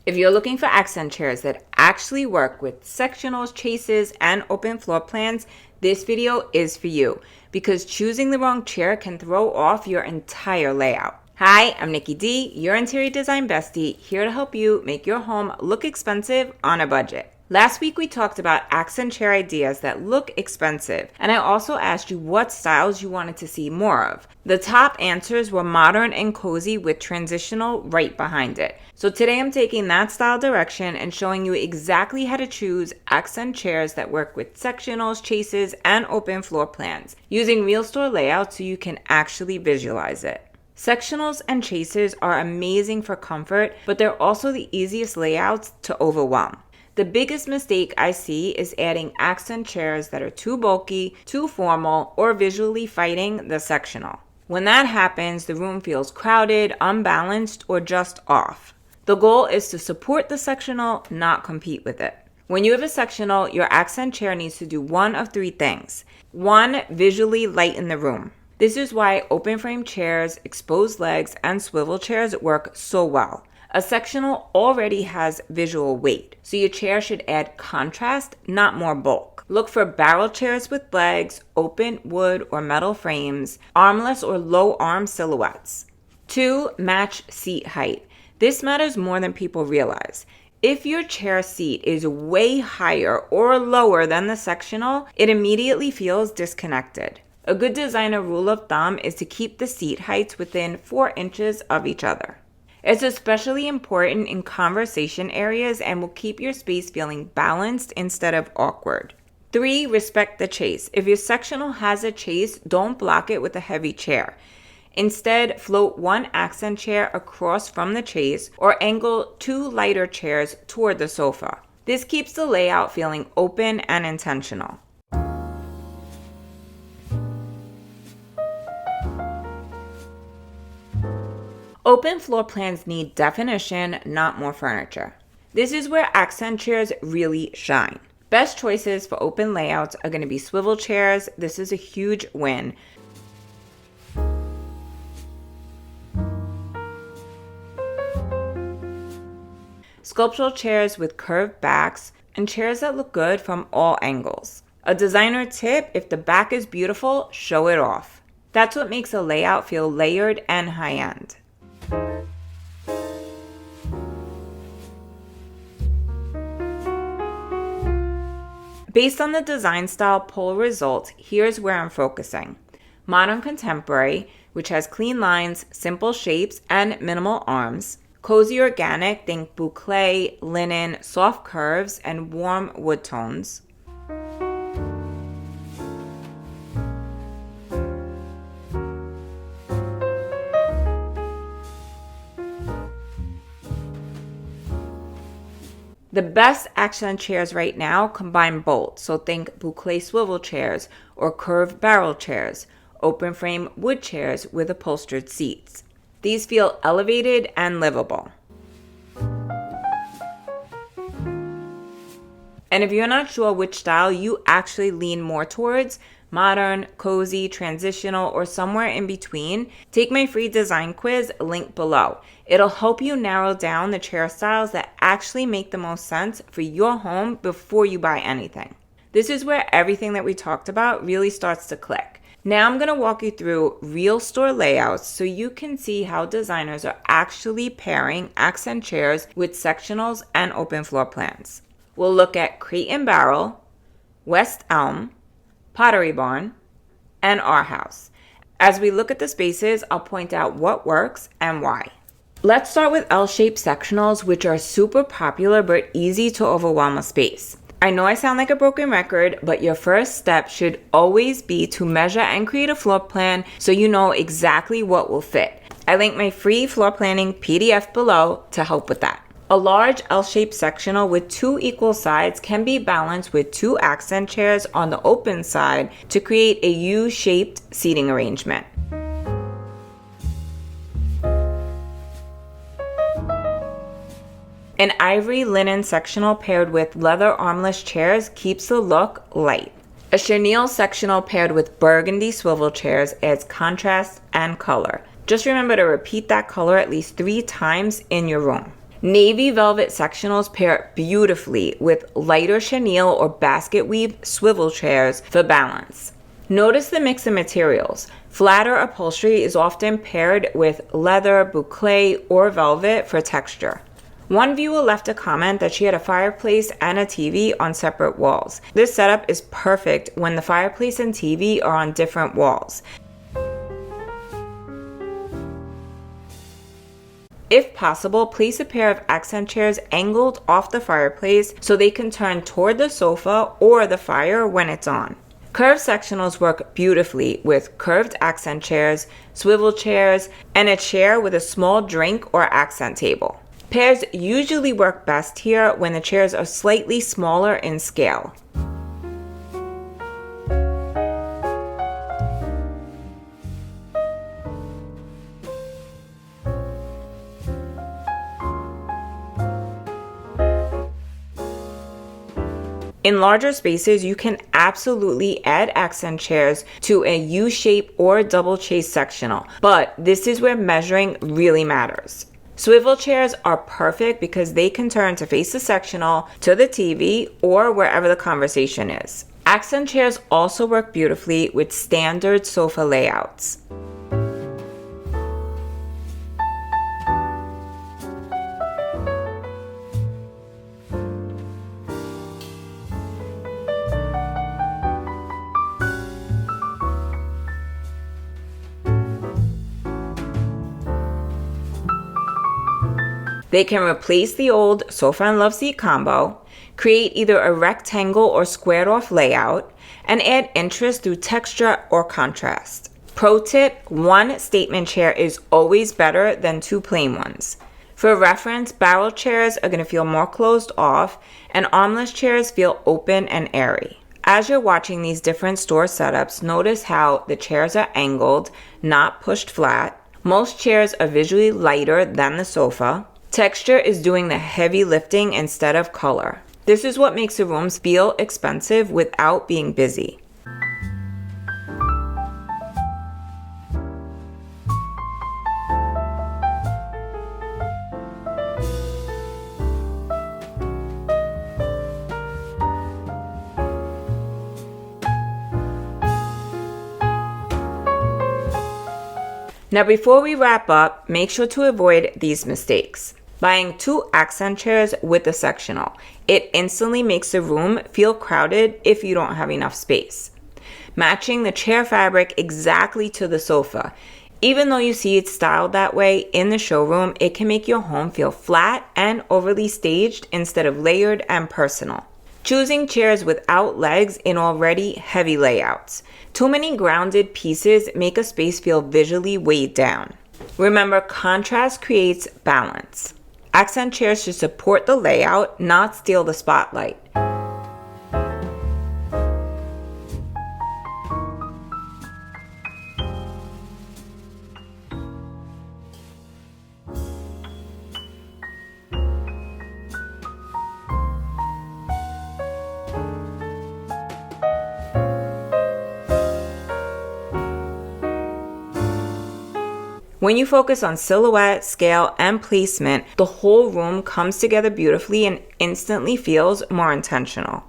If you're looking for accent chairs that actually work with sectionals, chases, and open floor plans, this video is for you because choosing the wrong chair can throw off your entire layout. Hi, I'm Nikki D, your interior design bestie, here to help you make your home look expensive on a budget. Last week we talked about accent chair ideas that look expensive, and I also asked you what styles you wanted to see more of. The top answers were modern and cozy with transitional right behind it. So today I'm taking that style direction and showing you exactly how to choose accent chairs that work with sectionals, chases, and open floor plans, using real store layouts so you can actually visualize it. Sectionals and chases are amazing for comfort, but they're also the easiest layouts to overwhelm. The biggest mistake I see is adding accent chairs that are too bulky, too formal, or visually fighting the sectional. When that happens, the room feels crowded, unbalanced, or just off. The goal is to support the sectional, not compete with it. When you have a sectional, your accent chair needs to do one of three things. 1, visually lighten the room. This is why open frame chairs, exposed legs, and swivel chairs work so well. A sectional already has visual weight, so your chair should add contrast, not more bulk. Look for barrel chairs with legs, open wood or metal frames, armless or low arm silhouettes. 2, match seat height. This matters more than people realize. If your chair seat is way higher or lower than the sectional, it immediately feels disconnected. A good designer rule of thumb is to keep the seat heights within 4 inches of each other. It's especially important in conversation areas and will keep your space feeling balanced instead of awkward. 3, respect the chase. If your sectional has a chase, don't block it with a heavy chair. Instead, float 1 accent chair across from the chase or angle 2 lighter chairs toward the sofa. This keeps the layout feeling open and intentional. Open floor plans need definition, not more furniture. This is where accent chairs really shine. Best choices for open layouts are going to be swivel chairs. This is a huge win. Sculptural chairs with curved backs, and chairs that look good from all angles. A designer tip, if the back is beautiful, show it off. That's what makes a layout feel layered and high-end. Based on the design style poll results, here's where I'm focusing. Modern contemporary, which has clean lines, simple shapes, and minimal arms. Cozy organic, think boucle, linen, soft curves, and warm wood tones. The best accent chairs right now combine both, so think boucle swivel chairs or curved barrel chairs, open frame wood chairs with upholstered seats. These feel elevated and livable. And if you're not sure which style you actually lean more towards, modern, cozy, transitional, or somewhere in between, take my free design quiz link below. It'll help you narrow down the chair styles that actually make the most sense for your home before you buy anything. This is where everything that we talked about really starts to click. Now I'm going to walk you through real store layouts so you can see how designers are actually pairing accent chairs with sectionals and open floor plans. We'll look at Crate and Barrel, West Elm, Pottery Barn, and Arhaus. As we look at the spaces, I'll point out what works and why. Let's start with L-shaped sectionals, which are super popular but easy to overwhelm a space. I know I sound like a broken record, but your first step should always be to measure and create a floor plan so you know exactly what will fit. I link my free floor planning PDF below to help with that. A large L-shaped sectional with 2 equal sides can be balanced with 2 accent chairs on the open side to create a U-shaped seating arrangement. An ivory linen sectional paired with leather armless chairs keeps the look light. A chenille sectional paired with burgundy swivel chairs adds contrast and color. Just remember to repeat that color at least 3 times in your room. Navy velvet sectionals pair beautifully with lighter chenille or basket weave swivel chairs for balance. Notice the mix of materials. Flatter upholstery is often paired with leather, boucle, or velvet for texture. One viewer left a comment that she had a fireplace and a TV on separate walls. This setup is perfect when the fireplace and TV are on different walls. If possible, place a pair of accent chairs angled off the fireplace so they can turn toward the sofa or the fire when it's on. Curved sectionals work beautifully with curved accent chairs, swivel chairs, and a chair with a small drink or accent table. Pairs usually work best here when the chairs are slightly smaller in scale. In larger spaces, you can absolutely add accent chairs to a U-shape or double chase sectional, but this is where measuring really matters. Swivel chairs are perfect because they can turn to face the sectional, to the TV, or wherever the conversation is. Accent chairs also work beautifully with standard sofa layouts. They can replace the old sofa and love seat combo, create either a rectangle or squared off layout, and add interest through texture or contrast. Pro tip, one statement chair is always better than two plain ones. For reference, barrel chairs are going to feel more closed off, and armless chairs feel open and airy. As you're watching these different store setups, notice how the chairs are angled, not pushed flat. Most chairs are visually lighter than the sofa. Texture is doing the heavy lifting instead of color. This is what makes the rooms feel expensive without being busy. Now before we wrap up, make sure to avoid these mistakes. Buying two accent chairs with a sectional. It instantly makes the room feel crowded if you don't have enough space. Matching the chair fabric exactly to the sofa. Even though you see it styled that way in the showroom, it can make your home feel flat and overly staged instead of layered and personal. Choosing chairs without legs in already heavy layouts. Too many grounded pieces make a space feel visually weighed down. Remember, contrast creates balance. Accent chairs should support the layout, not steal the spotlight. When you focus on silhouette, scale, and placement, the whole room comes together beautifully and instantly feels more intentional.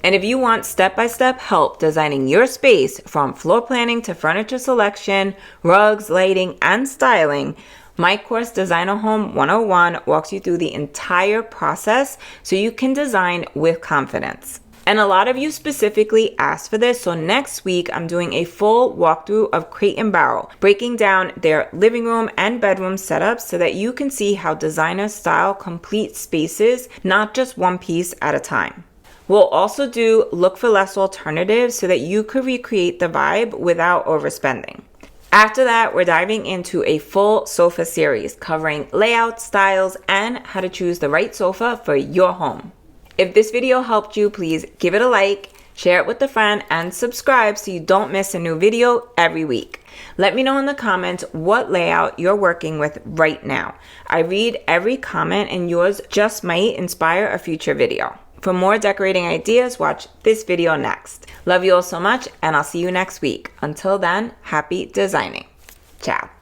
And if you want step-by-step help designing your space from floor planning to furniture selection, rugs, lighting, and styling, my course Designer Home 101 walks you through the entire process so you can design with confidence. And a lot of you specifically asked for this, so next week I'm doing a full walkthrough of Crate and Barrel, breaking down their living room and bedroom setups so that you can see how designers style complete spaces, not just one piece at a time. We'll also do look for less alternatives so that you could recreate the vibe without overspending. After that, we're diving into a full sofa series covering layout, styles, and how to choose the right sofa for your home. If this video helped you, please give it a like, share it with a friend, and subscribe so you don't miss a new video every week. Let me know in the comments what layout you're working with right now. I read every comment and yours just might inspire a future video. For more decorating ideas, watch this video next. Love you all so much, and I'll see you next week. Until then, happy designing. Ciao.